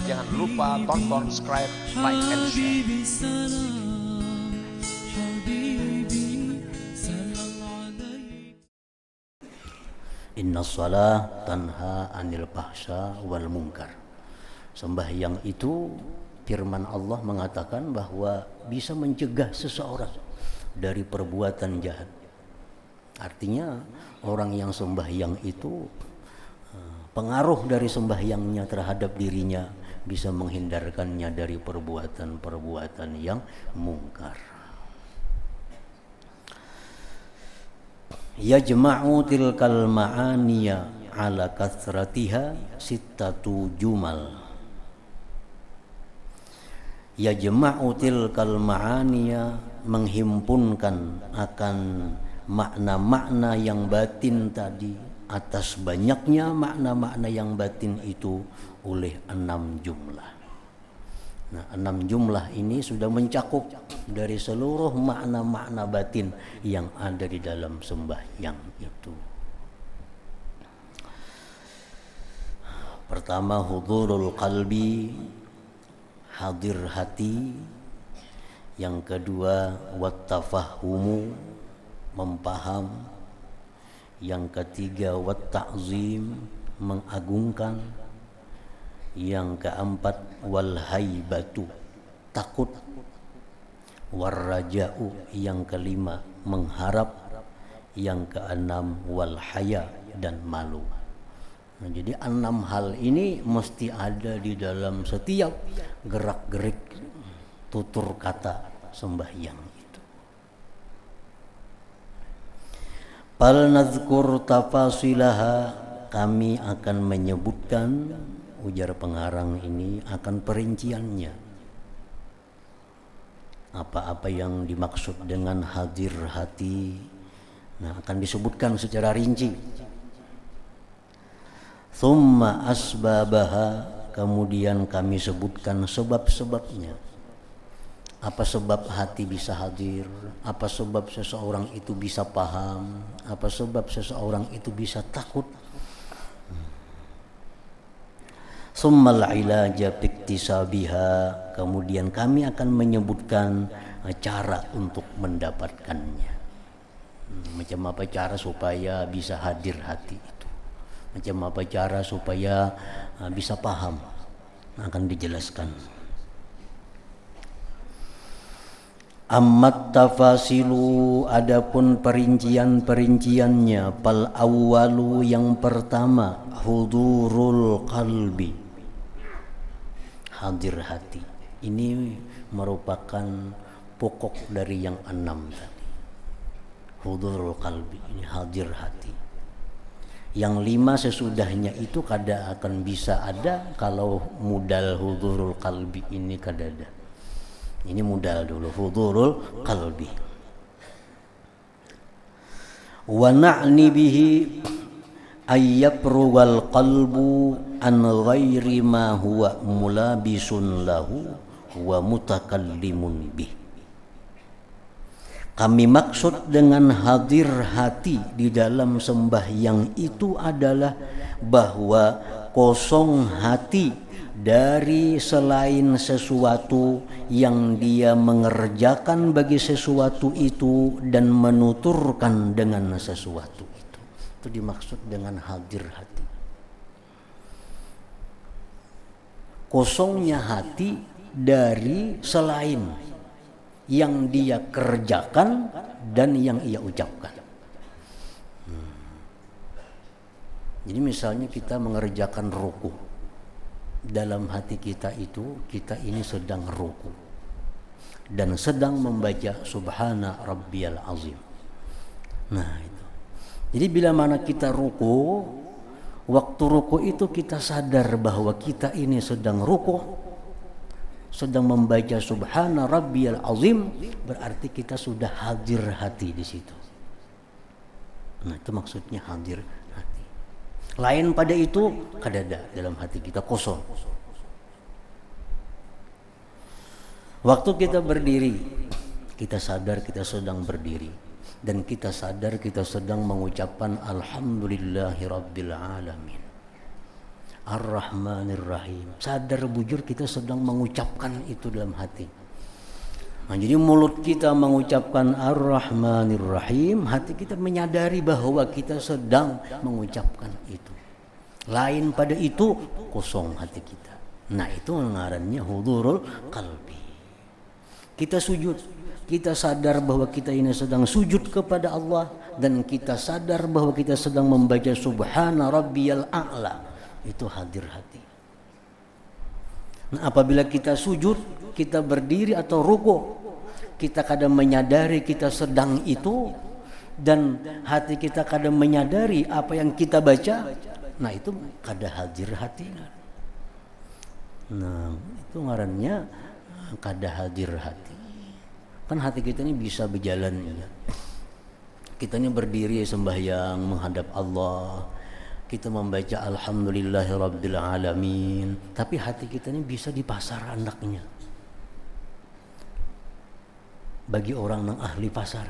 Jangan lupa tonton, subscribe, like, and share. Inna shalah tanha anil fahsya wal munkar. Sembahyang itu, firman Allah mengatakan bahwa bisa mencegah seseorang dari perbuatan jahat. Artinya orang yang sembahyang itu, pengaruh dari sembahyangnya terhadap dirinya bisa menghindarkannya dari perbuatan-perbuatan yang mungkar. Yajma'u tilkal ma'aniya ala kathratiha sittatu jumal. Yajma'u tilkal ma'aniya, menghimpunkan akan makna-makna yang batin tadi, atas banyaknya makna-makna yang batin itu oleh 6 jumlah. Nah, 6 jumlah ini sudah mencakup dari seluruh makna-makna batin yang ada di dalam sembahyang itu. Pertama, hudurul qalbi, hadir hati. Yang kedua, wattafahumu, mempaham. Yang ketiga, watta'zim, mengagungkan. Yang keempat, wal haibatu, takut. Warraja'u, yang kelima, mengharap. Yang keenam, wal haya, dan malu. Nah, jadi 6 hal ini mesti ada di dalam setiap gerak-gerik tutur kata sembahyang itu. Fal nadhkur tafasilaha, kami akan menyebutkan, ujar pengarang ini, akan perinciannya. Apa-apa yang dimaksud dengan hadir hati, nah akan disebutkan secara rinci. Thumma asbabaha, kemudian kami sebutkan sebab-sebabnya. Apa sebab hati bisa hadir? Apa sebab seseorang itu bisa paham? Apa sebab seseorang itu bisa takut? Summal ilaja biktisabiha, kemudian kami akan menyebutkan cara untuk mendapatkannya. Macam apa cara supaya bisa hadir hati itu? Macam apa cara supaya bisa paham? Akan dijelaskan. Ammat tafasilu, adapun perincian-perinciannya, fal awwalu, yang pertama, hudurul qalbi, hadir hati. Ini merupakan pokok dari yang 6 tadi. Hudurul qalbi, ini hadir hati. Yang 5 sesudahnya itu kada akan bisa ada kalau mudal hudurul qalbi ini kada ada. Ini modal dulu, hudurul qalbi. Wa na'ni bihi ayyafrugal qalbu an ghairi ma huwa mulabisun lahu wa mutakallimun bih. Kami maksud dengan hadir hati di dalam sembahyang itu adalah bahwa kosong hati dari selain sesuatu yang dia mengerjakan bagi sesuatu itu dan menuturkan dengan sesuatu itu. Itu dimaksud dengan hadir hati. Kosongnya hati dari selain yang dia kerjakan dan yang ia ucapkan. Jadi misalnya kita mengerjakan ruku, dalam hati kita itu, kita ini sedang ruku dan sedang membaca subhana rabbiyal azim. Nah itu. Jadi bila mana kita ruku, waktu ruku itu kita sadar bahwa kita ini sedang ruku, sedang membaca subhana rabbiyal azim, berarti kita sudah hadir hati di situ. Nah itu maksudnya hadir hati. Lain pada itu kada ada dalam hati kita, kosong. Waktu kita berdiri, kita sadar kita sedang berdiri, dan kita sadar kita sedang mengucapkan alhamdulillahi rabbil alamin. Ar-Rahmanir Rahim. Sadar bujur kita sedang mengucapkan itu dalam hati. Nah, jadi mulut kita mengucapkan Ar-Rahmanir Rahim, hati kita menyadari bahwa kita sedang mengucapkan itu. Lain pada itu, kosong hati kita. Nah, itu ngarannya hudurul qalbi. Kita sujud, kita sadar bahwa kita ini sedang sujud kepada Allah, dan kita sadar bahwa kita sedang membaca Subhana Rabbiyal A'la. Itu hadir hati. Nah, apabila kita sujud, kita berdiri atau ruku, kita kadang menyadari kita sedang itu, dan hati kita kadang menyadari apa yang kita baca. Nah, itu kada hadir hati. Nah, itu ngarannya kada hadir hati. Kan hati kita ini bisa berjalan ya. Kita ini berdiri sembahyang menghadap Allah, kita membaca Alhamdulillahirabbil alamin, tapi hati kita ini bisa di pasar anaknya. Bagi orang yang ahli pasar,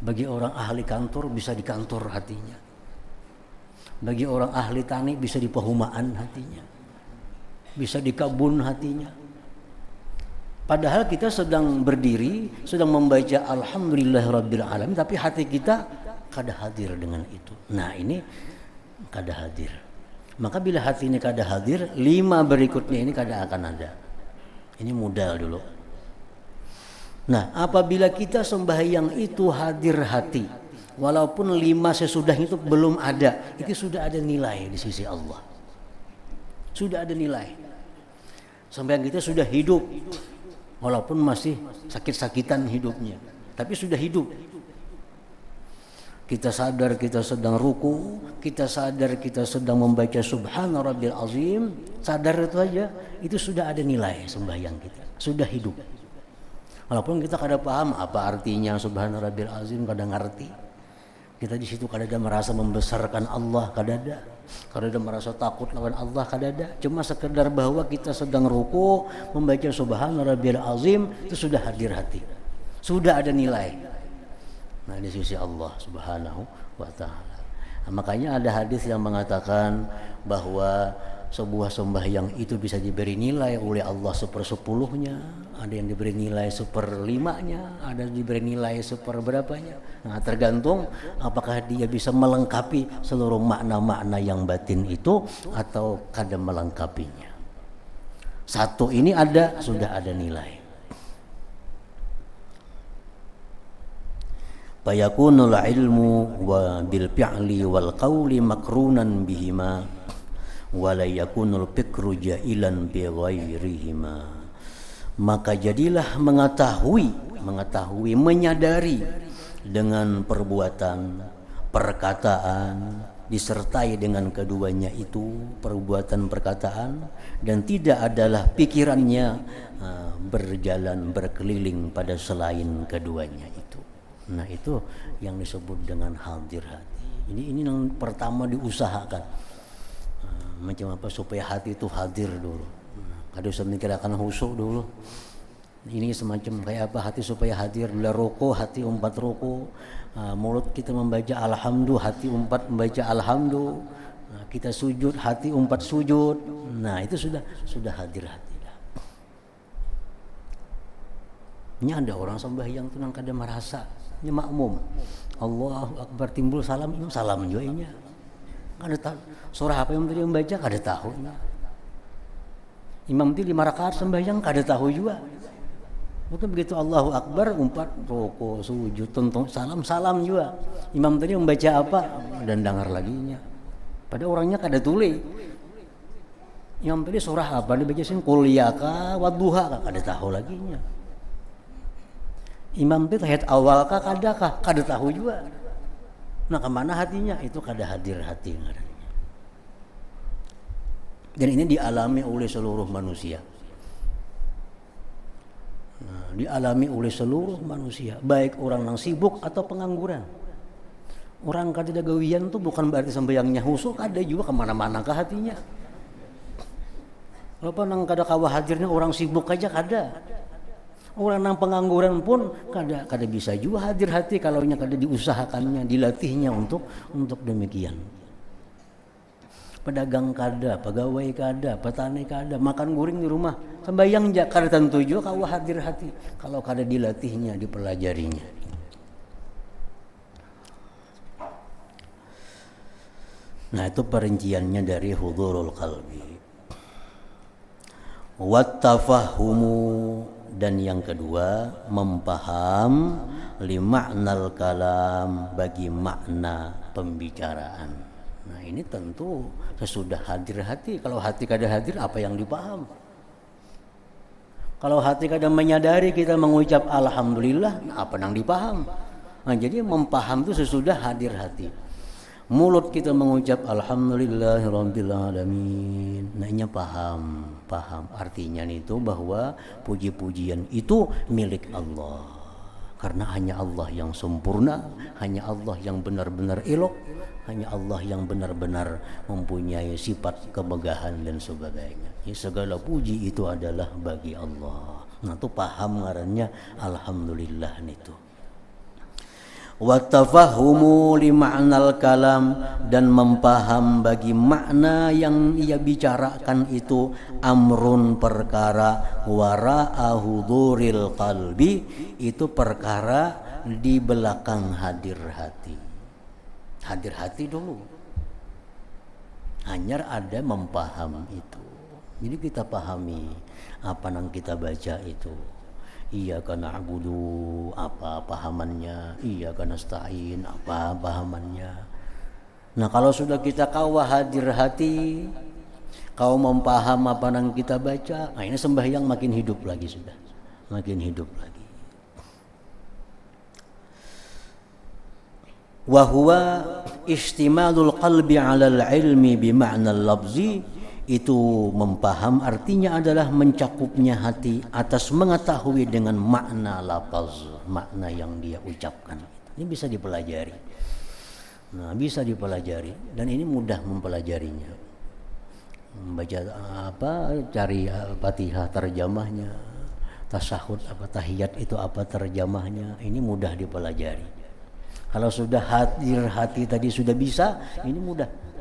bagi orang ahli kantor bisa di kantor hatinya, bagi orang ahli tani bisa di perumahan hatinya, bisa di kebun hatinya. Padahal kita sedang berdiri, sedang membaca Alhamdulillahirabbil alamin, tapi hati kita kada hadir dengan itu. Nah, ini kada hadir. Maka bila hati ini kada hadir, 5 berikutnya ini kada akan ada. Ini modal dulu. Nah, apabila kita sembahyang itu hadir hati, walaupun 5 sesudah itu belum ada, itu sudah ada nilai di sisi Allah. Sudah ada nilai. Sembahyang kita sudah hidup, walaupun masih sakit-sakitan hidupnya, tapi sudah hidup. Kita sadar kita sedang ruku, kita sadar kita sedang membaca Subhana Rabbil Azim, sadar itu aja, itu sudah ada nilai sembahyang kita, sudah hidup. Walaupun kita kada paham apa artinya Subhana Rabbil Azim, kada ngerti. Kita di situ kada ada merasa membesarkan Allah, kada ada. Kada ada merasa takut lawan Allah, kada ada. Cuma sekedar bahwa kita sedang ruku membaca Subhana Rabbil Azim, itu sudah hadir hati, sudah ada nilai. Nah, di sisi Allah Subhanahu wa Ta'ala. Nah, makanya ada hadis yang mengatakan bahwa sebuah sembahyang itu bisa diberi nilai oleh Allah 1/10-nya, ada yang diberi nilai 1/5-nya, ada yang diberi nilai 1/berapanya. Nah, tergantung apakah dia bisa melengkapi seluruh makna-makna yang batin itu atau kada melengkapinya. Satu ini ada, sudah ada nilai. Fayakunul ilmu wa bil fi'li wal qawli makrunan bihima wa la yakunul fikru jailan bi ghairihima. Maka jadilah mengetahui, menyadari dengan perbuatan, perkataan, disertai dengan keduanya itu, perbuatan, perkataan, dan tidak adalah pikirannya berjalan berkeliling pada selain keduanya itu. Nah, itu yang disebut dengan hadir hati. Ini yang pertama diusahakan. Macam apa supaya hati itu hadir dulu. Kada usah mikirkan khusyuk dulu. Ini semacam kayak apa hati supaya hadir. Bila ruku, hati umpat ruku. Mulut kita membaca alhamdulillah, hati umpat membaca alhamdulillah. Kita sujud, hati umpat sujud. Nah, itu sudah hadir hati. Ini ada orang sembahyang tuh nang kada merasa. Ini makmum. Allahu Akbar timbul salam, imam salam juga inya. Kada tahu surah apa yang tadi membaca, kada tahu. Imam itu 5 rakaat sembahyang kada tahu juga. Mungkin begitu Allahu Akbar umpat rukuk, sujud, tonton salam juga. Imam tadi membaca apa dan dengar laginya. Pada orangnya kada tuli. Imam tadi surah apa dibaca sin kuliah wadduha kada tahu laginya. Imam itu tahiyat awal kada tahu juga. Nah, kemana hatinya? Itu kada hadir hati. Dan ini dialami oleh seluruh manusia. Nah, dialami oleh seluruh manusia, baik orang yang sibuk atau pengangguran. Orang kada gawian itu bukan berarti sembahyangnya khusyuk, ada juga kemana-mana ke hatinya. Apa nang kada kawa hadirnya orang sibuk aja kada. Orang yang pengangguran pun kada bisa juga hadir hati kalau nya kada diusahakannya, dilatihnya untuk demikian. pedagang kada, pegawai kada, petani kada, makan guring di rumah, sembahyang jakar tentu juga kau hadir hati. Kalau kada dilatihnya, dipelajarinya. Nah itu perinciannya dari hudurul qalbi. Wattafahumu, dan yang kedua mempaham lima'nal kalam, bagi makna pembicaraan. Nah ini tentu sesudah hadir hati. Kalau hati kada hadir, apa yang dipaham? Kalau hati kada menyadari kita mengucap alhamdulillah, apa yang dipaham? Nah jadi mempaham itu sesudah hadir hati. Mulut kita mengucap alhamdulillahirabbil alamin. Nah ini paham artinya itu bahwa puji-pujian itu milik Allah. Karena hanya Allah yang sempurna, hanya Allah yang benar-benar elok, hanya Allah yang benar-benar mempunyai sifat kemegahan dan sebagainya. Ya, segala puji itu adalah bagi Allah. Nah itu paham ngarannya alhamdulillah itu. Wattafahumu lima'nal kalam, dan mempaham bagi makna yang ia bicarakan itu amrun perkara wara'ahu dzuril qalbi, itu perkara di belakang hadir hati. Hadir hati dulu, hanya ada mempaham itu. Jadi kita pahami apa yang kita baca itu. Iyyaka na'budu, apa pahamannya? Iyyaka nasta'in, apa pahamannya? Nah kalau sudah kita kawah hadir hati, kau mempaham apa yang kita baca, nah ini sembahyang makin hidup lagi sudah, makin hidup lagi. Wa huwa istimalul qalbi 'alal ilmi bi ma'nal lafzi, itu mempaham artinya adalah mencakupnya hati atas mengetahui dengan makna lafaz, makna yang dia ucapkan. Ini bisa dipelajari. Nah, bisa dipelajari dan ini mudah mempelajarinya. Membaca cari Fatihah terjemahnya, tasyahud tahiyat itu apa terjemahnya, ini mudah dipelajari. Kalau sudah hadir hati tadi sudah bisa, ini mudah.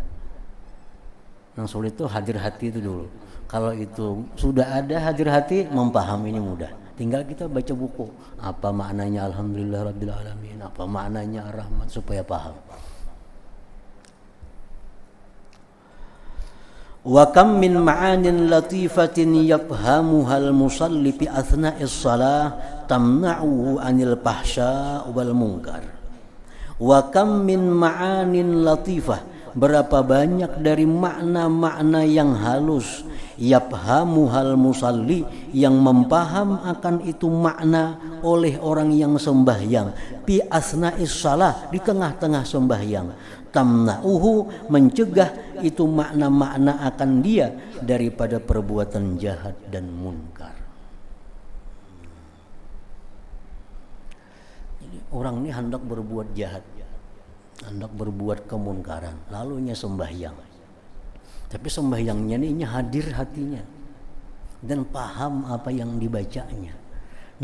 Yang sulit itu hadir hati itu dulu. Kalau itu sudah ada hadir hati, memahami ini mudah. Tinggal kita baca buku, apa maknanya alhamdulillah rabbil alamin, apa maknanya rahmat, supaya paham. Wa kam min ma'anin latifatin yafhamuha al-musalli fi athna'is salah tamna'uhu 'anil fahsya wal munkar. Wa kam min ma'anin latifah, berapa banyak dari makna-makna yang halus, yafhamuhal musalli, yang mempaham akan itu makna oleh orang yang sembahyang, fi asna'is salah, di tengah-tengah sembahyang, tamna'uhu, mencegah itu makna-makna akan dia daripada perbuatan jahat dan munkar. Jadi orang ini hendak berbuat jahat, hendak berbuat kemunkaran, lalunya sembahyang. Tapi sembahyangnya ini hadir hatinya dan paham apa yang dibacanya.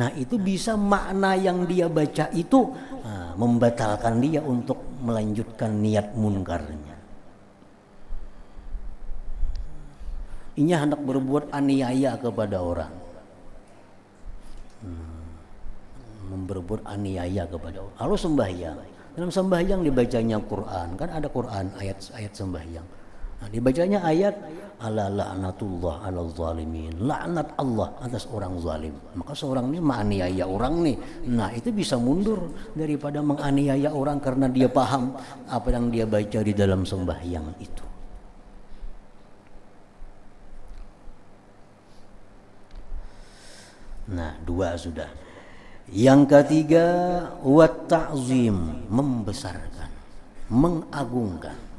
Nah itu bisa makna yang dia baca itu membatalkan dia untuk melanjutkan niat munkarnya. Ini hendak berbuat aniaya kepada orang, berbuat aniaya kepada orang, lalu sembahyang. Dalam sembahyang dibacanya Quran, kan ada Quran ayat-ayat sembahyang. Nah, dibacanya ayat ala la'natullah alal zalimin, laknat Allah atas orang zalim. Maka seorang ini menganiaya orang nih. Nah, itu bisa mundur daripada menganiaya orang karena dia paham apa yang dia baca di dalam sembahyang itu. Nah, dua sudah. Yang ketiga, wat ta'zim, membesarkan, mengagungkan.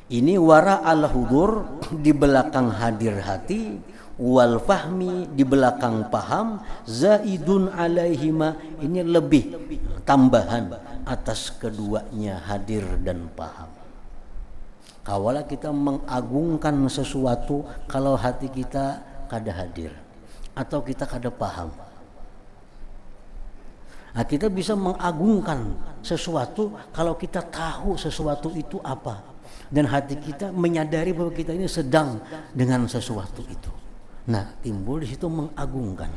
Ini wara al-hudur, di belakang hadir hati, wal fahmi, di belakang paham, zaidun alaihima, ini lebih tambahan atas keduanya hadir dan paham. Kawalah kita mengagungkan sesuatu kalau hati kita kada hadir atau kita kada paham. Nah, kita bisa mengagungkan sesuatu kalau kita tahu sesuatu itu apa, dan hati kita menyadari bahwa kita ini sedang dengan sesuatu itu. Nah, timbul di situ mengagungkan.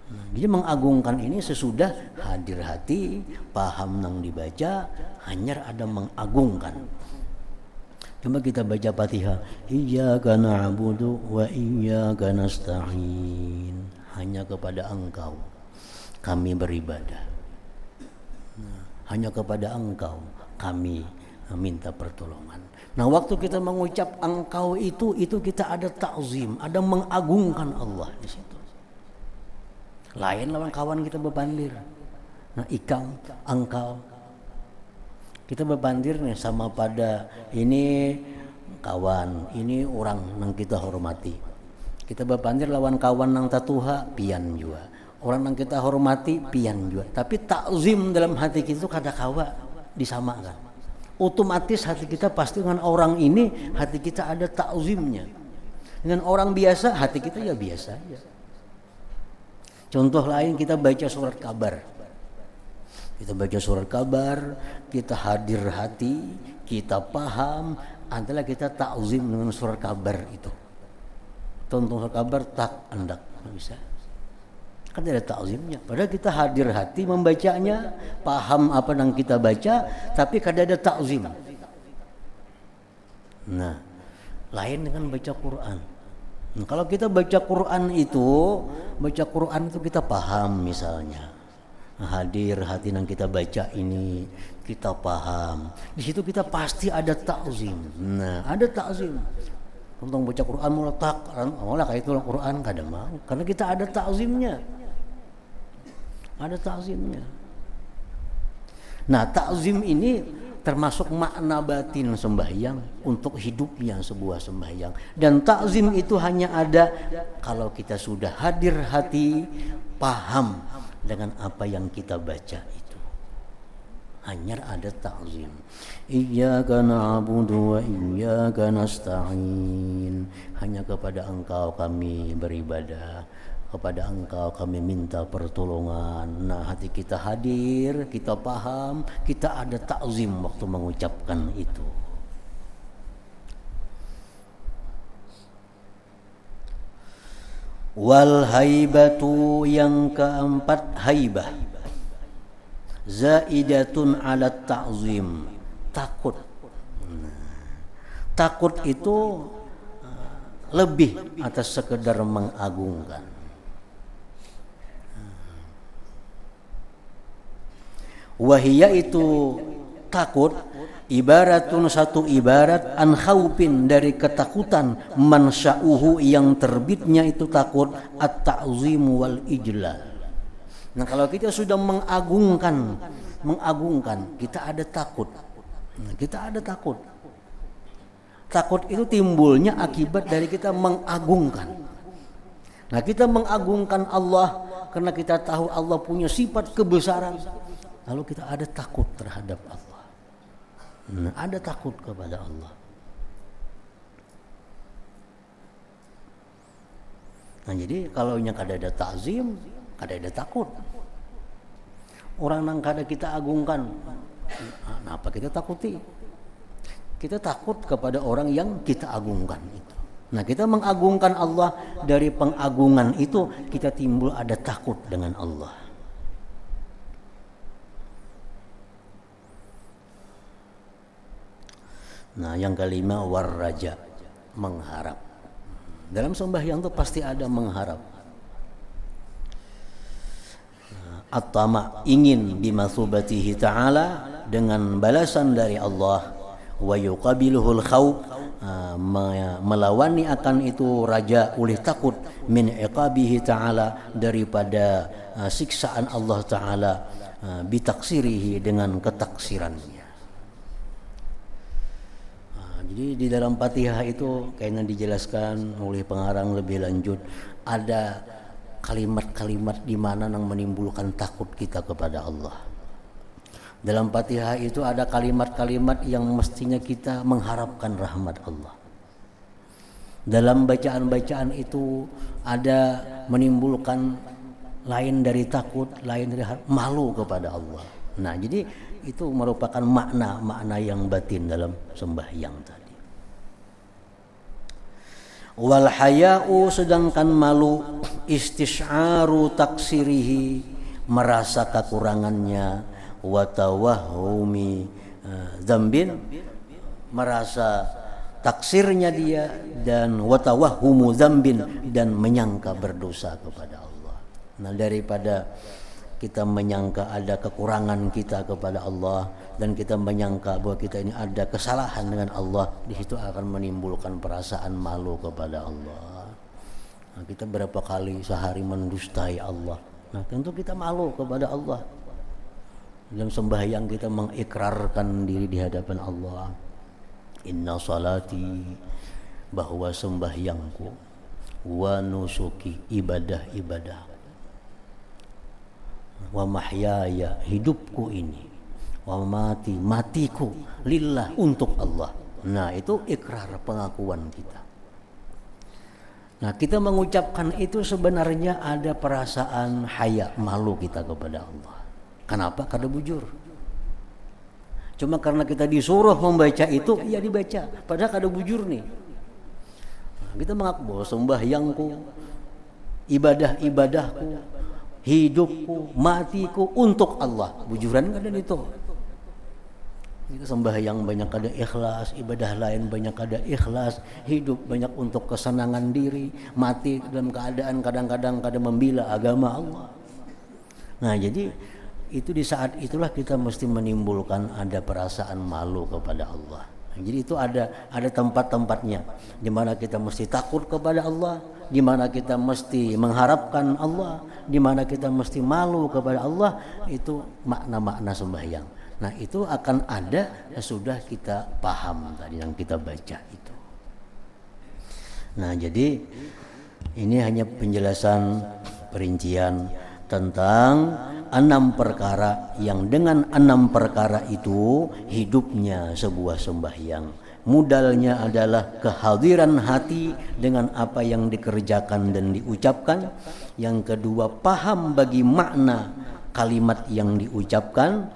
Nah, jadi mengagungkan ini sesudah hadir hati, paham nang dibaca, hanya ada mengagungkan. Coba kita baca Fatihah. Iyyaka na'budu wa iyyaka nasta'in. Hanya kepada Engkau kami beribadah. Nah, hanya kepada Engkau kami minta pertolongan. Nah, waktu kita mengucap Engkau itu kita ada ta'zim, ada mengagungkan Allah di situ. Lain lawan kawan kita bebandir. Nah, ikang, engkau. Kita bebandir nih sama pada ini kawan, ini orang yang kita hormati. Kita bebandir lawan kawan yang tatuha, pian juga. Orang yang kita hormati, pian juga. Tapi takzim dalam hati kita itu kada kawa disamakan. Otomatis hati kita pasti dengan orang ini, hati kita ada takzimnya. Dengan orang biasa, hati kita ya biasa aja. Contoh lain, kita baca surat kabar. Kita baca surat kabar, kita hadir hati, kita paham, adalah kita takzim dengan surat kabar itu. Tonton surat kabar tak andak, bisa. Kan ada takzimnya. Padahal kita hadir hati membacanya, paham apa yang kita baca, tapi kada ada takzim. Nah, lain dengan baca Quran. Nah, kalau kita baca Quran itu kita paham misalnya. Hadir hati yang kita baca ini, kita paham. Di situ kita pasti ada takzim. Nah, ada takzim. Tentang baca Quran mulai kayak itu Quran kada mau, karena kita ada takzimnya. Ada takzimnya. Nah, takzim ini termasuk makna batin sembahyang untuk hidupnya sebuah sembahyang. Dan takzim itu hanya ada kalau kita sudah hadir hati, paham dengan apa yang kita baca itu. Hanya ada takzim. Iyyaka na'budu wa iyyaka nasta'in. Hanya kepada Engkau kami beribadah, kepada Engkau kami minta pertolongan. Nah, hati kita hadir, kita paham, kita ada takzim waktu mengucapkan itu. Wal haibatu, yang keempat haibah, zaidatun ala ta'zim, takut. Takut itu lebih atas sekedar mengagungkan. Wahia itu takut, ibaratun satu ibarat, an khaufin dari ketakutan, mansya'uhu yang terbitnya itu takut, at-ta'zim wal ijlal. Nah, kalau kita sudah mengagungkan, kita ada takut. Nah, kita ada takut. Takut itu timbulnya akibat dari kita mengagungkan. Nah, kita mengagungkan Allah karena kita tahu Allah punya sifat kebesaran. Lalu kita ada takut terhadap Allah. Nah, ada takut kepada Allah. Nah, jadi kalau nya kada ada takzim, kada ada takut. Orang nang kada kita agungkan, apa kita takuti? Kita takut kepada orang yang kita agungkan itu. Nah, kita mengagungkan Allah, dari pengagungan itu kita timbul ada takut dengan Allah. Nah, yang kelima warraja, mengharap. Dalam sembahyang itu pasti ada mengharap. At-tama, ingin bimatsubatihi ta'ala, dengan balasan dari Allah. Wa yuqabiluhul khawf, melawani akan itu raja oleh takut, min iqabihi ta'ala, daripada siksaan Allah ta'ala, bitaksirihi, dengan ketaksirannya. Jadi di dalam Fatihah itu kayaknya dijelaskan oleh pengarang lebih lanjut, ada kalimat-kalimat di mana yang menimbulkan takut kita kepada Allah. Dalam Fatihah itu ada kalimat-kalimat yang mestinya kita mengharapkan rahmat Allah. Dalam bacaan-bacaan itu ada menimbulkan lain dari takut, lain dari malu kepada Allah. Nah, jadi itu merupakan makna yang batin dalam sembahyang tadi. Wal haya'u, sedangkan malu, istis'aru taksirihi, merasa kekurangannya, wa tawahhumi dzambin, merasa taksirnya dia, dan wa tawahhumu dzambin, dan menyangka berdosa kepada Allah. Nah, daripada kita menyangka ada kekurangan kita kepada Allah dan kita menyangka bahwa kita ini ada kesalahan dengan Allah, di situ akan menimbulkan perasaan malu kepada Allah. Nah, kita berapa kali sehari mendustai Allah. Nah, tentu kita malu kepada Allah. Dalam sembahyang kita mengikrarkan diri di hadapan Allah. Inna salati, bahwa sembahyangku, wa nusuki, ibadah-ibadah, wa mahyaya, hidupku ini, wa mati, matiku, lillah, untuk Allah. Nah, itu ikrar, pengakuan kita. Nah, kita mengucapkan itu sebenarnya ada perasaan haya, malu kita kepada Allah. Kenapa? Karena bujur. Cuma karena kita disuruh membaca itu, ya dibaca. Padahal kada bujur nih. Nah, kita mengaku bahwa sembahyangku, ibadah-ibadahku, hidupku, matiku untuk Allah. Bujuran kada itu. Kita sembahyang banyak kada ikhlas, ibadah lain banyak kada ikhlas, hidup banyak untuk kesenangan diri, mati dalam keadaan kadang-kadang kada membela agama Allah. Nah, jadi itu di saat itulah kita mesti menimbulkan ada perasaan malu kepada Allah. Nah, jadi itu ada tempat-tempatnya di mana kita mesti takut kepada Allah, di mana kita mesti mengharapkan Allah, di mana kita mesti malu kepada Allah. Itu makna-makna sembahyang. Nah, itu akan ada sudah kita paham tadi yang kita baca itu. Nah, jadi ini hanya penjelasan perincian tentang 6 perkara yang dengan 6 perkara itu hidupnya sebuah sembahyang. Modalnya adalah kehadiran hati dengan apa yang dikerjakan dan diucapkan. Yang kedua, paham bagi makna kalimat yang diucapkan.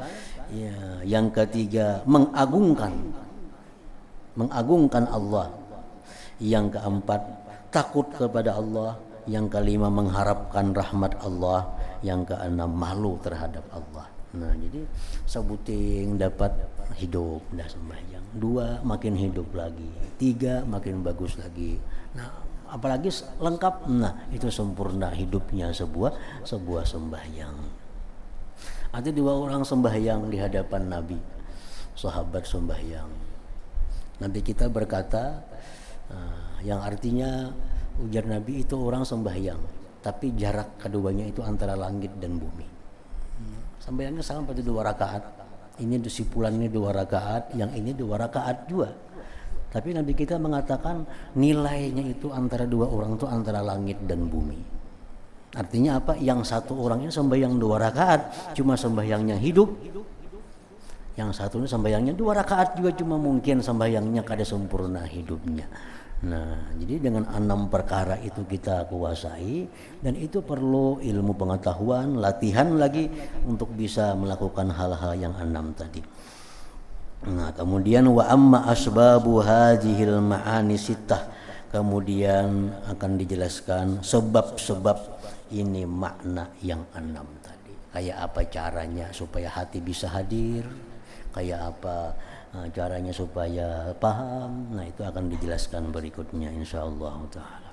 Ya, yang ketiga, mengagungkan Allah. Yang keempat, takut kepada Allah. Yang kelima, mengharapkan rahmat Allah. Yang keenam, malu terhadap Allah. Nah, jadi sebuting dapat hidup dah sembahyang. 2 makin hidup lagi, 3 makin bagus lagi. Nah, apalagi lengkap, nah itu sempurna hidupnya sebuah sembahyang. Ada 2 orang sembahyang di hadapan Nabi, sahabat sembahyang. Nabi kita berkata, yang artinya ujar Nabi, itu orang sembahyang, tapi jarak keduanya itu antara langit dan bumi. Sembahyangnya sampai 2 rakaat. Ini disipulannya 2 rakaat, yang ini 2 rakaat juga. Tapi Nabi kita mengatakan nilainya itu antara 2 orang itu antara langit dan bumi. Artinya apa? Yang satu orangnya sembahyang 2 rakaat, cuma sembahyangnya hidup. Yang satu sembahyangnya 2 rakaat juga, cuma mungkin sembahyangnya kada sempurna hidupnya. Nah, jadi dengan 6 perkara itu kita kuasai, dan itu perlu ilmu pengetahuan, latihan lagi untuk bisa melakukan hal-hal yang 6 tadi. Nah, kemudian wa amma asbabu hadhil ma'ani sittah, kemudian akan dijelaskan sebab-sebab ini makna yang 6 tadi. Kayak apa caranya supaya hati bisa hadir, kayak apa caranya supaya paham. Nah, itu akan dijelaskan berikutnya insyaallah taala.